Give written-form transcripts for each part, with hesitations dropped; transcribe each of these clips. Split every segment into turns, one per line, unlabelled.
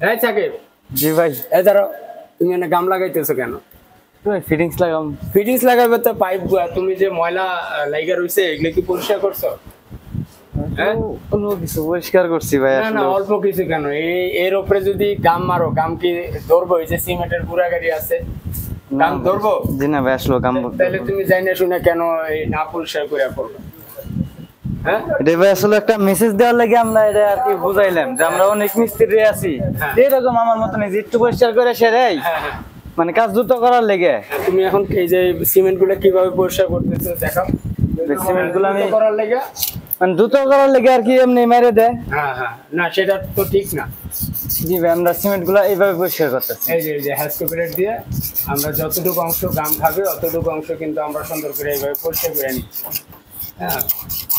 এই সাকিব,
জি ভাই।
এই ধরো, তুমি এনে গাম লাগাইতেছো কেন?
ভাই ফিটিংস লাগাম।
ফিটিংস লাগাবে তো পাইপ, তুমি যে ময়লা লাইগা রইছে এগুলো কি পরিষ্কার করছো? হ্যাঁ,
অল্প কিছু পরিষ্কার করছি ভাই।
না না, অল্প কিছু কেন, এর উপরে যদি গাম মারো, গাম কি ধরবো? এই যে সিমেন্টের গুঁড়া গাড়ি আছে, গাম ধরবো?
জি না ভাই, আসলে গাম
তাহলে তুমি যাই না শুনে কেন এই না পরিষ্কার করে করবে? হ্যাঁ,
এটা ভাই আসলে একটা মেসেজ দেওয়ার লাগে আমরা এটা আর কি বুঝাইলাম যে আমরা অনেক মিস্ত্রি আছি, এরকম আমার মতন এই যে একটু পরিষ্কার করে সেরাই মানে কাজ দ্রুত করার লেগে।
তুমি এখন এই যে সিমেন্ট গুলো কিভাবে পরিষ্কার করতেছো দেখাও।
সিমেন্ট গুলো আমি
করার লেগে,
মানে দ্রুত করার লেগে আর কি এমনি মেরে দেয়।
হ্যাঁ হ্যাঁ, না সেটা তো ঠিক না।
জি ভাই, আমরা সিমেন্ট গুলো এইভাবে পরিষ্কার করতেছি।
এই যে হ্যাসকোপ্লেট দিয়ে আমরা যতটুকু অংশ গাম খাবে অতটুকু অংশ কিন্তু আমরা সুন্দর করে এইভাবে পরিষ্কার করে নিচ্ছি। হ্যাঁ,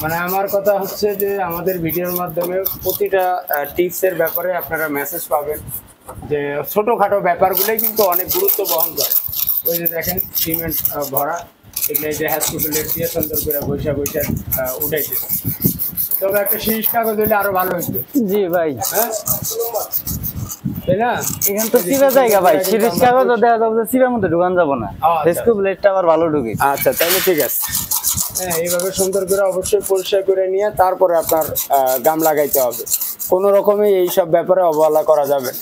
মানে আমার কথা হচ্ছে যে আমাদের ভিডিওর মাধ্যমে প্রতিটা টিপসের ব্যাপারে আপনারা মেসেজ পাবেন, যে ছোটোখাটো ব্যাপারগুলোই কিন্তু অনেক গুরুত্ব বহন করে। ওই যে দেখেন সিমেন্ট ভরা, এগুলো এই যে হ্যাসকোপ্লেট দিয়ে সুন্দর করে বৈশা উঠাইছে। তবে একটা শীষ কাগজ হলে আরো ভালো হইতো।
জি ভাই,
হ্যাঁ, তাই না?
এখান তো চিবা জায়গা ভাই, সিরিজ কাগজ দেওয়া যাবে, চিবার মধ্যে ঢুকান যাবো না। ফেসবুক প্লেটটা আবার ভালো ঢুকে।
আচ্ছা, তাহলে ঠিক আছে। হ্যাঁ, এইভাবে সুন্দর করে অবশ্যই পরিষ্কার করে নিয়ে তারপরে আপনার গাম লাগাইতে হবে। কোনো রকমে এইসব ব্যাপারে অবহেলা করা যাবে না।